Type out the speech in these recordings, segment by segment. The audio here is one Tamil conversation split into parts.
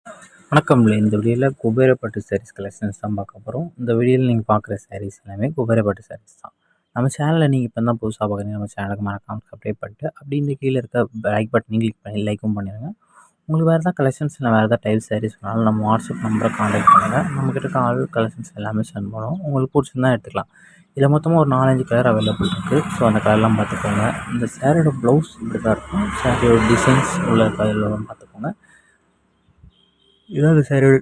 வணக்கம்ல. இந்த வீடியோவில் குபேரப்பட்டு சாரீஸ் கலெக்ஷன்ஸ் தான் பார்க்க போகிறோம். இந்த வீடியோவில் நீங்கள் பார்க்குற சாரீஸ் எல்லாமே குபேரப்பட்டு சாரீஸ் தான். நம்ம சேனலில் நீங்கள் இப்போ தான் புதுசாக பார்க்குறீங்க, நம்ம சேனலுக்கு மறக்காமல் சப்ஸ்கிரைப் பண்ணிட்டு அப்படி இந்த கீழே இருக்க லைக் பட்டனையும் கிளிக் பண்ணி லைக்கும் பண்ணிடுங்க. உங்களுக்கு வேறு ஏதாவது கலெக்ஷன்ஸ் இல்லை வேறு ஏதாவது டைப் சாரீஸ் வேணாலும் நம்ம வாட்ஸ்அப் நம்பரை கான்டாக்ட் பண்ணுங்கள். நம்மக்கிட்ட இருக்க ஆல் கலெக்ஷன்ஸ் எல்லாமே சென்ட் பண்ணுவோம். உங்களுக்கு பிடிச்சிருந்தா எடுத்துக்கலாம். இதில் மொத்தமாக ஒரு 4-5 கலர் அவைலபிள் இருக்குது. ஸோ அந்த கலர்லாம் பார்த்துக்கோங்க. இந்த சாரியோட ப்ளவுஸ் இப்படி தான் இருக்கும். சாரியோட டிசைன்ஸ் உள்ள கலர்லாம் பார்த்துக்கோங்க. இதான் இந்த சாரியோட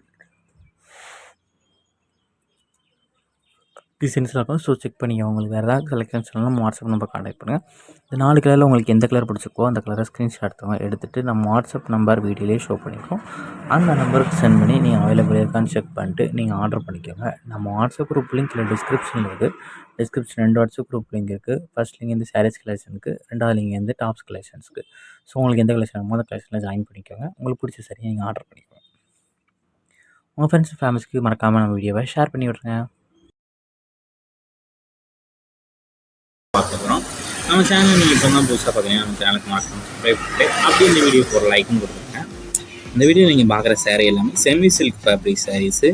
டிசைன்ஸ்லாம் இருக்கும். ஸோ செக் பண்ணிக்கோங்க. உங்களுக்கு வேறு ஏதாவது கலெக்ஷன்ஸ் நம்ம வாட்ஸ்அப் நம்பர் கான்டாக்ட் பண்ணுங்கள். இந்த 4 கலரில் உங்களுக்கு எந்த கலர் பிடிச்சிருக்கோ அந்த கலரை ஸ்க்ரீன்ஷாட் எடுத்துகிட்டு நம்ம வாட்ஸ்அப் நம்பர் வீடியோலேயே ஷோ பண்ணிக்கிறோம். அந்த நம்பருக்கு சென்ட் பண்ணி நீங்கள் அவைலபிள் இருக்கான்னு செக் பண்ணிட்டு நீங்கள் ஆர்டர் பண்ணிக்கோங்க. நம்ம வாட்ஸ்அப் குரூப் லிங்க் இல்லை டிஸ்கிரிப்ஷனில் இருக்குது. டிஸ்கிரிப்ஷன் 2 வாட்ஸ்அப் குரூப் லிங்க் இருக்குது. ஃபர்ஸ்ட் லிங்க் வந்து சாரீஸ் கலெக்ஷனுக்கு, 2வது லிங்க் வந்து டாப்ஸ் கலெக்ஷன்ஸ்க்கு. ஸோ உங்களுக்கு எந்த கலெக்ஷன் வேணுமோ அந்த கலெக்ஷனில் ஜாயின் பண்ணிக்கோங்க. உங்களுக்கு பிடிச்ச சரியாக நீங்கள் ஆர்டர் பண்ணிக்கோங்க. உங்கள் ஃப்ரெண்ட்ஸ் ஃபேமிலிஸ்க்கு மறக்காமல் நம்ம வீடியோவை ஷேர் பண்ணி விட்ருங்க. பார்த்துக்கிறோம். நம்ம சேனல் நீங்கள் இப்போ தான் புதுசாக பார்க்குறீங்க, நம்ம சேனலுக்கு மறக்காமல் சப்ஸ்கிரைப் பண்ணிட்டு அப்படியே இந்த வீடியோக்கு ஒரு லைக்கும் கொடுத்துருங்க. இந்த வீடியோ நீங்கள் பார்க்குற சாரீ எல்லாமே செமி சில்க் ஃபேப்ரிக் சாரீஸு.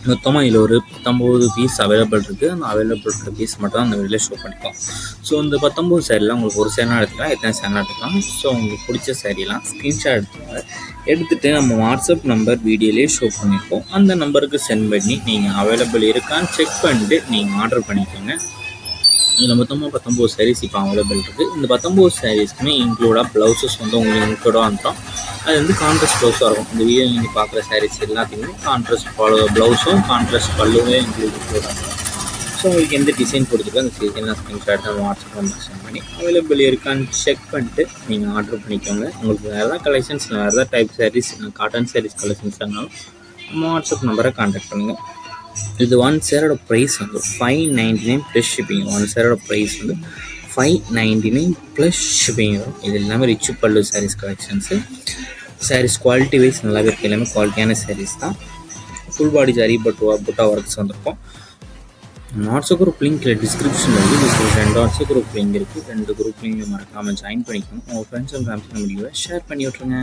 மொத்தமாக இதில் ஒரு 19 பீஸ் அவைலபிள் இருக்குது. அந்த அவைலபிள் இருக்கிற பீஸ் மட்டும் தான் அந்த வீடியோவில் ஷோ பண்ணிக்கலாம். ஸோ இந்த 19 சாரீலாம் உங்களுக்கு ஒரு சேனல் எடுத்துக்கலாம், எத்தனை சேனல் எடுத்துக்கலாம். ஸோ உங்களுக்கு பிடிச்ச சாரீலாம் ஸ்க்ரீன்ஷாட் எடுத்துகிட்டு நம்ம வாட்ஸ்அப் நம்பர் வீடியோலேயே ஷோ பண்ணியிருக்கோம். அந்த நம்பருக்கு சென்ட் பண்ணி நீங்கள் அவைலபிள் இருக்கான்னு செக் பண்ணிட்டு நீங்கள் ஆர்டர் பண்ணிக்கோங்க. இதில் மொத்தமாக 19 சாரீஸ் இப்போ அவைலபிள் இருக்குது. இந்த 19 சாரீஸ்க்குமே இன்க்ளூடாக ப்ளவுசஸ் வந்து உங்களுக்கு இன்க்ளூடாக வந்துடும். அது வந்து கான்ட்ராஸ்ட் ப்ளவுஸாக இருக்கும். இந்த வீடியோ நீங்கள் பார்க்குற சாரீஸ் எல்லாத்தையுமே கான்ட்ராஸ்ட் ப்ளவுஸும் கான்ட்ராஸ்ட் பல்லுமே இன்க்ளூட் ஆகும். ஸோ உங்களுக்கு எந்த டிசைன் கொடுத்துருக்கோ அந்த டிசைன்லாம் ஸ்க்ரீன்ஷாட் நம்ம வாட்ஸ்அப் நம்பர் சென்ட் பண்ணி அவைலபிள் இருக்கான்னு செக் பண்ணிட்டு நீங்கள் ஆர்டர் பண்ணிக்கோங்க. உங்களுக்கு வேறு ஏதாவது கலெக்ஷன்ஸ் வேறு ஏதாவது type saris cotton saris collections இருந்தாலும் நம்ம வாட்ஸ்அப் நம்பரை கான்டாக்ட் பண்ணுங்கள். இது 1 சேரோட ப்ரைஸ் வந்து 599 ப்ளஸ் ஷிப்பிங். 1 சேரோட ப்ரைஸ் வந்து 599 ப்ளஸ் ஷிப்பிங் வரும். இது எல்லாமே rich pallu saris collections. Saris quality wise நல்லாவே இருக்குது. எல்லாமே குவாலிட்டியான சாரீஸ் தான். Full body sari butta works வந்திருக்கும். வாட்ஸ்அப் குரூப் லிங்க் இல்லை டிஸ்கிரிப்ஷனில் வந்து 2 வாட்ஸ்அப் குரூப் லிங்க் இருக்குது. 2 குரூப் லிங்க் மறக்காமல் ஜாயின் பண்ணிக்கணும். உங்கள் ஃப்ரெண்ட்ஸ் அண்ட் ஃபேமிலி முடிவை ஷேர் பண்ணி விட்ருங்க.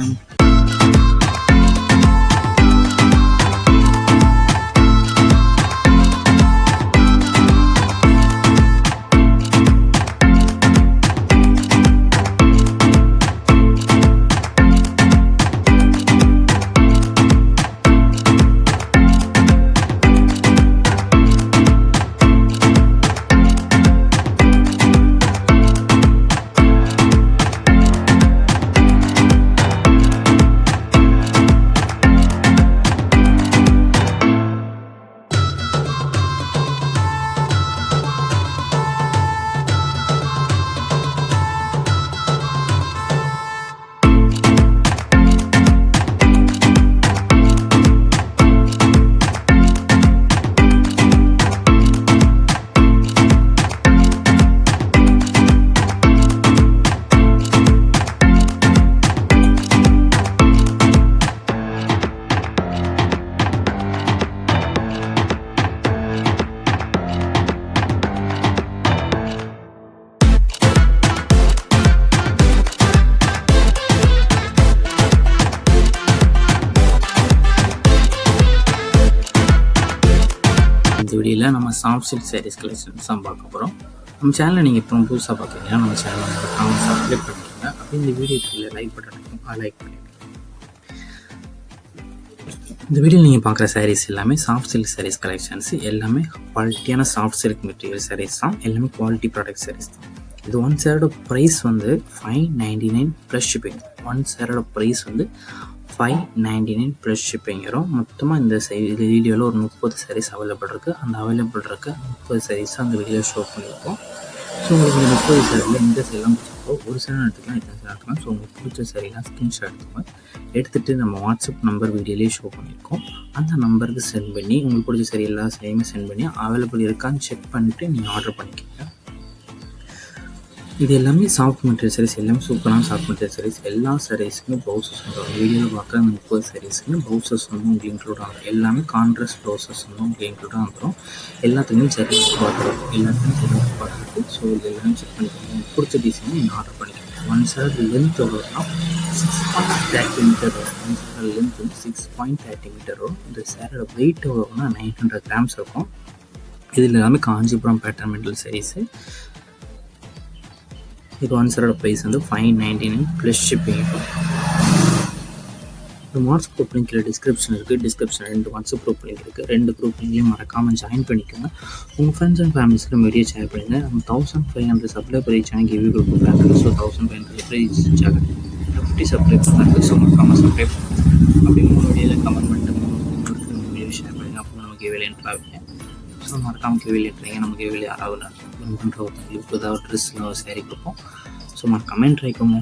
இந்த வீடியோவில் நம்ம சாஃப்ட் சில்க் சாரீஸ் கலெக்ஷன்ஸ் தான் பார்க்க போகிறோம். நம்ம சேனலை நீங்கள் இப்போ புதுசாக பார்க்குறீங்கன்னா நம்ம சேனலை மறக்காமல் சப்ஸ்கிரைப் பண்ணிக்கோங்க. அப்படி இந்த வீடியோ கீழே லைக் பட்டன் லைக் பண்ணிக்கோங்க. இந்த வீடியோவில் நீங்கள் பார்க்குற சாரீஸ் எல்லாமே சாஃப்ட் சில்க் சாரீஸ் கலெக்ஷன்ஸ். எல்லாமே குவாலிட்டியான சாஃப்ட் சில்க் மெட்டீரியல் சாரீஸ் தான். எல்லாமே குவாலிட்டி ப்ராடக்ட் சாரீஸ் தான். இது 1 சேரோட ப்ரைஸ் வந்து 599 ப்ளஸ் ஷிப்பிங். 1 சேரோட ப்ரைஸ் வந்து 599 ப்ளஸ் ஷிப்பிங் வரும். மொத்தமாக இந்த வீடியோவில் ஒரு 30 சாரீஸ் அவைலபிள் இருக்குது. அந்த அவைலபிள் இருக்க 30 சாரீஸ் அந்த வீடியோ ஷோ பண்ணியிருக்கோம். ஸோ உங்களுக்கு இந்த 30 சாரியில் இந்த சைடெலாம் பிடிச்சிருக்கோம். ஒரு சேனல் எடுத்துக்கலாம், இத்தனை சேனல் எடுத்துக்கலாம். ஸோ உங்களுக்கு பிடிச்ச சாரீலாம் ஸ்க்ரீன்ஷாட் எடுத்துக்கோங்க. எடுத்துகிட்டு நம்ம வாட்ஸ்அப் நம்பர் வீடியோலேயே ஷோ பண்ணியிருக்கோம். அந்த நம்பருக்கு சென்ட் பண்ணி உங்களுக்கு பிடிச்ச சாரீ எல்லா சாரியுமே சென்ட் பண்ணி அவைலபிள் இருக்கான்னு செக் பண்ணிவிட்டு நீங்கள் ஆர்டர் பண்ணிக்கோங்க. இது எல்லாமே சாஃப்ட் மெட்டீரியல் சாரீஸ். எல்லாமே சூப்பரான சாஃப்ட் மெட்டீரியல் சாரீஸ். எல்லா சாரீஸுக்குமே ப்ளவுசஸ் வந்துடும். வீடியோவில் பார்க்குற அந்த 30 சாரீஸ்க்குமே ப்ளவுசஸ் வந்து உங்களுக்கு இன்க்ளூட் ஆகும். எல்லாமே கான்ட்ராஸ்ட் ப்ளவுசஸ் வந்து உங்களுக்கு இன்க்ளூடாக வந்துடும். எல்லாத்துலேயும் சாரீஸ் பார்த்துருக்கும். எல்லாத்துலேயும் சாரீஸ் பார்த்துருக்கு. ஸோ இது எல்லாமே செக் பண்ணிக்கோங்க. உங்களுக்கு பிடிச்ச டிசைன் நீங்கள் ஆர்டர் பண்ணிக்கோங்க. ஒன் சைடு லென்த் எவ்வளோ வரும்னா 6.30 மீட்டர் வரும். ஒன் சைடு லென்த் வந்து 6.30 மீட்டர் வரும். இந்த சேரோட வெயிட் எவ்வளோ வரும்னா 900 கிராம்ஸ் இருக்கும். இதில் எல்லாமே காஞ்சிபுரம் பேட்டர்ன் மெட்டல் சாரீஸு. இது ஒன் சைடோட ப்ரைஸ் வந்து 599 ப்ளஸ் ஷிப்பிங். இந்த வாட்ஸ்அப் குரூப் லிங்க் டிஸ்கிரிப்ஷன் இருக்குது. டிஸ்கிரிப்ஷன் 2 வாட்ஸ்அப் குரூப் லிங்க் இருக்குது. 2 குரூப் லிங்க்லையும் மறக்காமல் ஜாயின் பண்ணிக்கோங்க. உங்கள் ஃப்ரெண்ட்ஸ் அண்ட் ஃபேமிலிஸ்க்கு வீடியோ ஷேர் பண்ணுங்கள். நம்ம 1500 சப்ஸ்கிரைபர் ரீச் ஆகி கிவி குரூப் பண்ணுறாங்க. ஸோ 1500 ரீச் ஆக 50 சப்ஸ்கிரைப் பண்ணுறாங்க. ஸோ மறக்காமல் சப்ஸ்கிரைப் பண்ணுங்கள். அப்படி மூணு வீடியோவில் கமெண்ட் பண்ணிட்டு வீடியோ ஷேர் பண்ணுங்கள். அப்போ நமக்கு கிவியில் என்ட்ரு ஆகுங்க. ஸோ மறக்காமல் கிவியில் என்ட்ருங்க. நமக்கு கிவியில் யாராவது வின் பண்ணுற ஒருத்தங்களுக்கு ஏதாவது ட்ரெஸ்ஸில் சேரீ கொடுப்போம். ஸோ மறக்காமல் என்ட்ரு ஆகிக்கோங்க.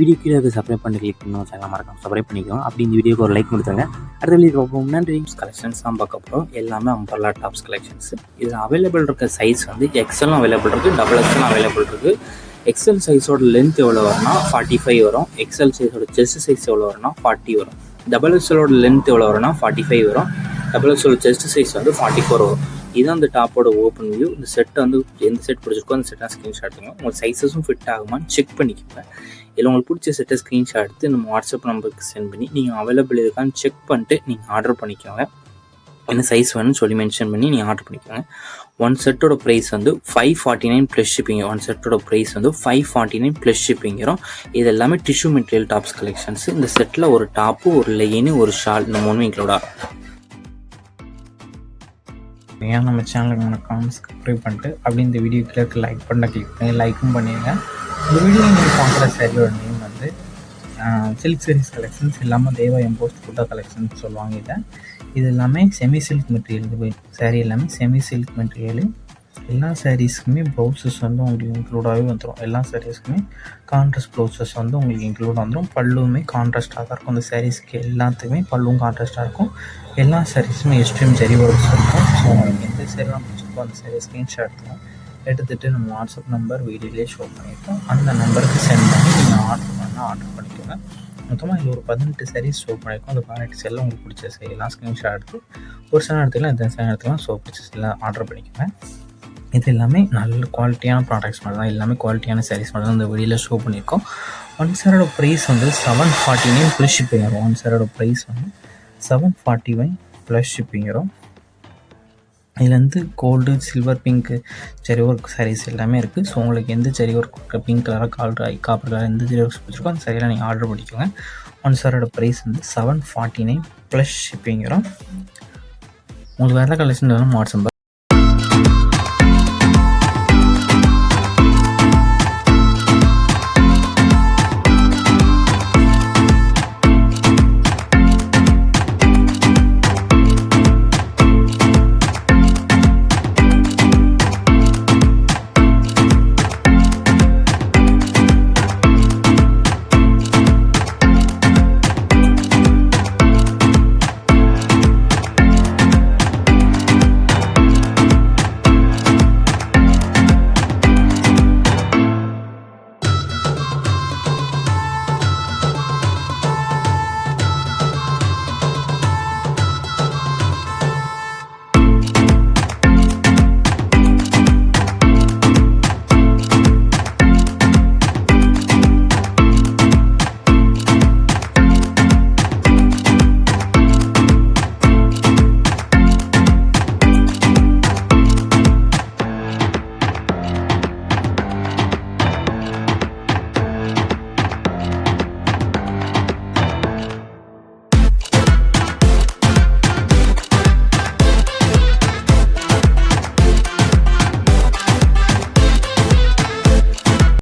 வீடியோ கீழே சப்ஸ்கிரைப் பண்ணி கிளிக் பண்ணணும். சேனல் மறக்காம சப்ஸ்கிரைப் பண்ணிக்கோங்க. அப்படி இந்த வீடியோக்கு ஒரு லைக் கொடுத்துருங்க. அடுத்த வீடியோ பார்ப்போம். நன்றி. கலெக்ஷன்ஸ் தான் பார்க்க போகிறோம். எல்லாமே அம்பர்லா டாப்ஸ் கலெக்ஷன்ஸ். இதில் அவைலபிள் இருக்க சைஸ் வந்து எக்ஸலும் அவைலபிள் இருக்குது, டபுள் எக்ஸலும் அவைலபிள் இருக்குது. எக்ஸல் சைஸோட லென்த் எவ்வளோ வரும்னா 45 வரும். எக்ஸல் சைஸோட செஸ்ட் சைஸ் எவ்வளோ வரும்னா 40 வரும். டபுள் எக்ஸலோட லென்த் எவ்வளோ வரும்னா 45 வரும். டபுள் எக்ஸலோட செஸ்ட் சைஸ் வந்து 44 வரும். இதுதான் அந்த டாப்போட ஓப்பன் வியூ. இந்த செட்டை வந்து எந்த செட் பிடிச்சிருக்கோ அந்த செட்டாக ஸ்க்ரீன்ஷாட் எடுத்துங்க. உங்களுக்கு சைஸஸும் ஃபிட் ஆகுமான்னு செக் பண்ணிக்கோங்க. இல்லை உங்களுக்கு பிடிச்ச செட்டை ஸ்க்ரீன்ஷாட் எடுத்து நம்ம வாட்ஸ்அப் நம்பருக்கு சென்ட் பண்ணி நீங்கள் அவைலபிள் இருக்கான்னு செக் பண்ணிட்டு நீங்கள் ஆர்டர் பண்ணிக்கோங்க. என்ன சைஸ் வேணும்னு சொல்லி மென்ஷன் பண்ணி நீங்கள் ஆர்டர் பண்ணிக்கோங்க. ஒன் செட்டோட ப்ரைஸ் வந்து 549 ப்ளஸ் ஷிப்பிங். ஒன் செட்டோட ப்ரைஸ் வந்து 549 ப்ளஸ் ஷிப்பிங் வரும். இது எல்லாமே டிஷ்யூ மெட்டீரியல் டாப்ஸ் கலெக்ஷன்ஸ். இந்த செட்டில் ஒரு டாப்பு, ஒரு லெகின், ஒரு ஷால், இந்த மூணுமே இன்க்ளூட் ஆகும். ஏன் நம்ம சேனலுக்கு மறக்காம சப்ஸ்கிரைப் பண்ணிட்டு அப்படி இந்த வீடியோ கீழே லைக் பண்ண கிளிக் பண்ணி லைக்கும் பண்ணிடுங்க. இந்த வீடியோ நீங்கள் பார்க்குற சேரீயோட நேம் வந்து சில்க் சாரீஸ் கலெக்ஷன்ஸ். இல்லாமல் தேவா எம்போஸ்ட் ஃபுட்டா கலெக்ஷன்ஸ் சொல்லுவாங்க. இது எல்லாமே செமி சில்க் மெட்டீரியல். சாரீ எல்லாமே செமி சில்க் மெட்டீரியலு. எல்லா சாரீஸ்க்குமே ப்ளவுசஸ் வந்து உங்களுக்கு இன்க்ளூடாகவே வந்துடும். எல்லா சாரீஸ்க்குமே கான்ட்ராஸ்ட் ப்ளவுசஸ் வந்து உங்களுக்கு இன்க்ளூட் வந்துடும். பல்லுவுமே கான்ட்ராஸ்டாக தான் இருக்கும். அந்த சாரீஸ்க்கு எல்லாத்துக்குமே பல்லுவும் கான்ட்ராஸ்டாக இருக்கும். எல்லா சாரீஸுமே எக்ஸ்ட்ரீம் ஜெரி ஒர்க்ஸ் இருக்கும். ஸோ உங்களுக்கு எந்த சாரீலாம் பிடிச்சிருக்கோ அந்த சாரீ ஸ்க்ரீன்ஷாட் எடுத்துகிட்டு நம்ம வாட்ஸ்அப் நம்பர் வீடியோலேயே ஷோ பண்ணியிருக்கோம். அந்த நம்பருக்கு சென்ட் பண்ணி நீங்கள் ஆர்டர் பண்ணிக்கோங்க. மொத்தமாக இதில் ஒரு 18 சாரீஸ் ஷோ பண்ணியிருக்கோம். அந்த 18 செல்லில் உங்களுக்கு பிடிச்ச சாரீலாம் ஸ்க்ரீன்ஷாட் எடுத்து ஒரு சில இடத்துலாம் இந்த சில இடத்துலாம் ஷோ பிடிச்ச செல்லாம் ஆர்டர் பண்ணிக்கோங்க. இது எல்லாமே நல்ல குவாலிட்டியான ப்ராடக்ட்ஸ் மட்டும் தான். எல்லாமே குவாலிட்டியான சாரீஸ் மட்டும் தான் இந்த வீடியோவில் ஷோ பண்ணியிருக்கோம். ஒன் சாரோட ப்ரைஸ் வந்து 749 ப்ளஸ் ஷிப்பிங் வரும். ஒன் சாரோட ப்ரைஸ் வந்து 741 ப்ளஸ் ஷிப்பிங் வரும். இதில் வந்து கோல்டு, சில்வர், பிங்க்கு, ஜெரி ஒர்க் சாரீஸ் எல்லாமே இருக்குது. ஸோ உங்களுக்கு எந்த ஜெரி ஒர்க், பிங்க் கலராக, காப்பர் கலர் எந்த ஜெரி ஒர்க்ஸ் பிடிச்சிருக்கோ அந்த சாரீலாம் நீங்கள் ஆர்டர் பண்ணிக்கோங்க. ஒன் சாரோட ப்ரைஸ் வந்து 749 ப்ளஸ் ஷிப்பிங் வரும். உங்களுக்கு வேறு கலெக்ஷன் வேணும் வாட்ஸ்அப்